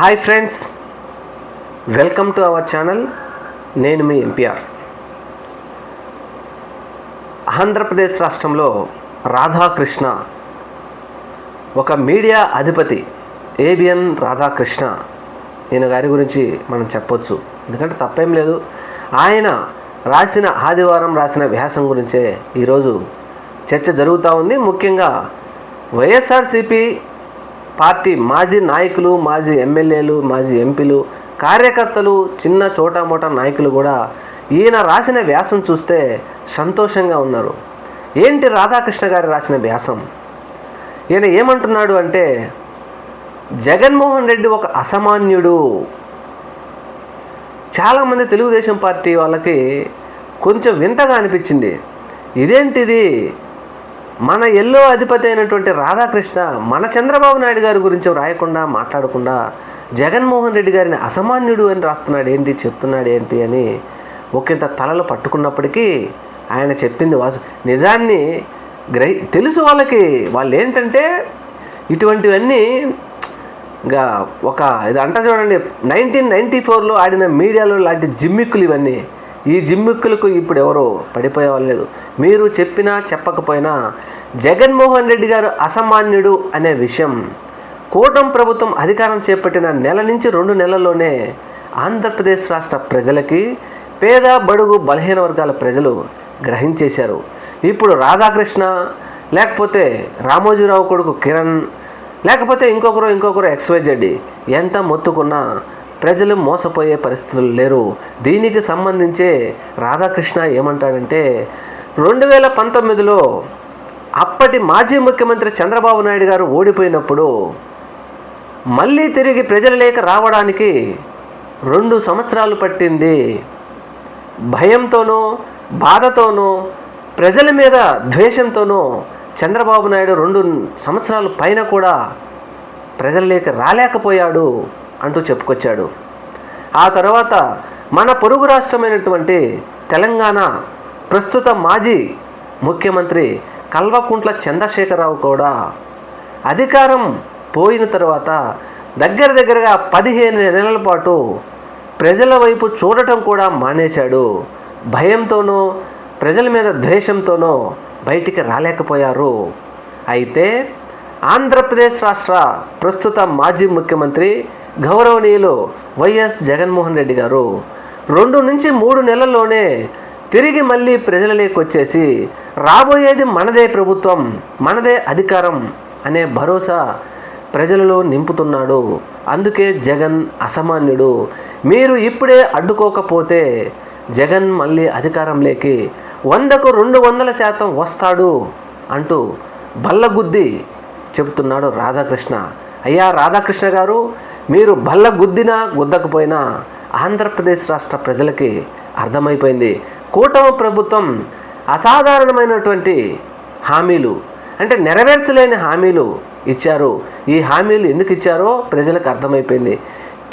Hi friends, welcome to our channel. నేను మీ MPR. Andhra Pradesh రాష్ట్రంలో రాధాకృష్ణ ఒక మీడియా అధిపతి ఏబిఎన్ రాధాకృష్ణ ఈయన గారి గురించి మనం చెప్పొచ్చు. ఎందుకంటే తప్పేం లేదు. ఆయన ఆదివారం రాసిన వ్యాసం గురించే ఈరోజు చర్చ జరుగుతూ ఉంది. ముఖ్యంగా వైఎస్ఆర్సీపీ పార్టీ మాజీ నాయకులు, మాజీ ఎమ్మెల్యేలు, మాజీ ఎంపీలు, కార్యకర్తలు, చిన్న చోటా మోటా నాయకులు కూడా ఈయన రాసిన వ్యాసం చూస్తే సంతోషంగా ఉన్నారు. ఏంటి రాధాకృష్ణ గారు రాసిన వ్యాసం? ఈయన ఏమంటున్నాడు అంటే, జగన్మోహన్ రెడ్డి ఒక అసామాన్యుడు. చాలామంది తెలుగుదేశం పార్టీ వాళ్ళకి కొంచెం వింతగా అనిపించింది. ఇదేంటిది, మన ఎల్లో అధిపతి అయినటువంటి రాధాకృష్ణ మన చంద్రబాబు నాయుడు గారి గురించి రాయకుండా మాట్లాడకుండా జగన్మోహన్ రెడ్డి గారిని అసామాన్యుడు అని రాస్తున్నాడు ఏంటి, చెప్తున్నాడు ఏంటి అని ఒకంత తలలు పట్టుకున్నప్పటికీ ఆయన చెప్పింది నిజాన్ని తెలుసు వాళ్ళకి. వాళ్ళు ఏంటంటే ఇటువంటివన్నీ ఇంకా ఇది అంట చూడండి, 1994లో ఆడిన మీడియాలో లాంటి జిమ్మిక్కులు ఇవన్నీ. ఈ జిమ్మిక్కులకు ఇప్పుడు ఎవరు పడిపోయేవాళ్ళు లేదు. మీరు చెప్పినా చెప్పకపోయినా జగన్మోహన్ రెడ్డి గారు అసామాన్యుడు అనే విషయం కూటమి ప్రభుత్వం అధికారం చేపట్టిన నెల నుంచి 2 నెలల్లోనే ఆంధ్రప్రదేశ్ రాష్ట్ర ప్రజలకి, పేద బడుగు బలహీన వర్గాల ప్రజలు గ్రహించేశారు. ఇప్పుడు రాధాకృష్ణ, లేకపోతే రామోజీరావు కొడుకు కిరణ్, లేకపోతే ఇంకొకరు XYZ ఎంత మొత్తుకున్నా ప్రజలు మోసపోయే పరిస్థితులు లేరు. దీనికి సంబంధించే రాధాకృష్ణ ఏమంటాడంటే, 2019లో అప్పటి మాజీ ముఖ్యమంత్రి చంద్రబాబు నాయుడు గారు ఓడిపోయినప్పుడు మళ్ళీ తిరిగి ప్రజల లేక రావడానికి 2 సంవత్సరాలు పట్టింది. భయంతోనో, బాధతోనో, ప్రజల మీద ద్వేషంతోనో చంద్రబాబు నాయుడు 2 సంవత్సరాల పైన కూడా ప్రజల లేక రాలేకపోయాడు అంటూ చెప్పుకొచ్చాడు. ఆ తర్వాత మన పొరుగు రాష్ట్రమైనటువంటి తెలంగాణ ప్రస్తుత మాజీ ముఖ్యమంత్రి కల్వకుంట్ల చంద్రశేఖరరావు కూడా అధికారం పోయిన తర్వాత దగ్గరగా 15 నెలల పాటు ప్రజల వైపు చూడటం కూడా మానేశాడు. భయంతోనో, ప్రజల మీద ద్వేషంతోనో బయటికి రాలేకపోయారు. అయితే ఆంధ్రప్రదేశ్ రాష్ట్ర ప్రస్తుత మాజీ ముఖ్యమంత్రి గౌరవనీయులు వైఎస్ జగన్మోహన్ రెడ్డి గారు 2 నుంచి 3 నెలల్లోనే తిరిగి మళ్ళీ ప్రజలలోకి వచ్చేసి రాబోయేది మనదే ప్రభుత్వం, మనదే అధికారం అనే భరోసా ప్రజలలో నింపుతున్నాడు. అందుకే జగన్ అసామాన్యుడు. మీరు ఇప్పుడే అడ్డుకోకపోతే జగన్ మళ్ళీ అధికారంలోకి 100కు 200% వస్తాడు అంటూ బల్లగుద్ది చెబుతున్నాడు రాధాకృష్ణ. అయ్యా రాధాకృష్ణ గారు, మీరు బల్ల గుద్దినా గుద్దకపోయినా ఆంధ్రప్రదేశ్ రాష్ట్ర ప్రజలకి అర్థమైపోయింది. కూటమి ప్రభుత్వం అసాధారణమైనటువంటి హామీలు, అంటే నెరవేర్చలేని హామీలు ఇచ్చారు. ఈ హామీలు ఎందుకు ఇచ్చారో ప్రజలకు అర్థమైపోయింది.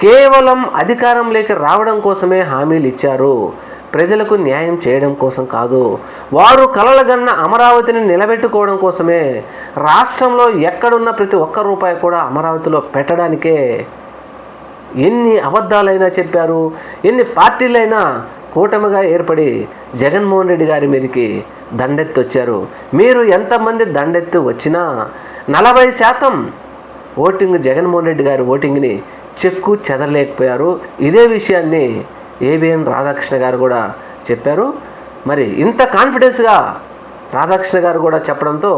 కేవలం అధికారంలోకి రావడం కోసమే హామీలు ఇచ్చారు, ప్రజలకు న్యాయం చేయడం కోసం కాదు. వారు కలలుగన్న అమరావతిని నిలబెట్టుకోవడం కోసమే, రాష్ట్రంలో ఎక్కడున్న ప్రతి ఒక్క రూపాయి కూడా అమరావతిలో పెట్టడానికే ఎన్ని అబద్ధాలైనా చెప్పారు. ఎన్ని పార్టీలైనా కూటమిగా ఏర్పడి జగన్మోహన్ రెడ్డి గారి మీదకి దండెత్తి వచ్చారు. మీరు ఎంతమంది దండెత్తి వచ్చినా 40% ఓటింగ్, జగన్మోహన్ రెడ్డి గారి ఓటింగ్ని చెక్కు చెదరలేకపోయారు. ఇదే విషయాన్ని ఏబిఎన్ రాధాకృష్ణ గారు కూడా చెప్పారు. మరి ఇంత కాన్ఫిడెన్స్గా రాధాకృష్ణ గారు కూడా చెప్పడంతో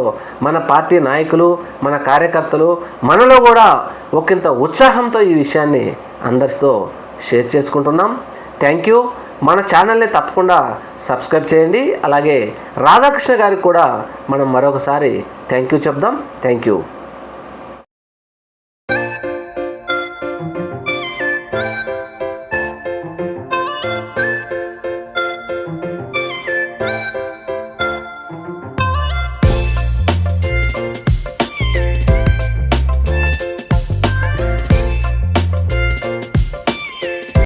మన పార్టీ నాయకులు, మన కార్యకర్తలు, మనలో కూడా ఒకంత ఉత్సాహంతో ఈ విషయాన్ని అందరితో షేర్ చేసుకుంటున్నాం. Thank you. మన ఛానల్ని తప్పకుండా సబ్స్క్రైబ్ చేయండి. అలాగే రాధాకృష్ణ గారికి కూడా మనం మరొకసారి థ్యాంక్ యూ చెప్దాం. Thank you.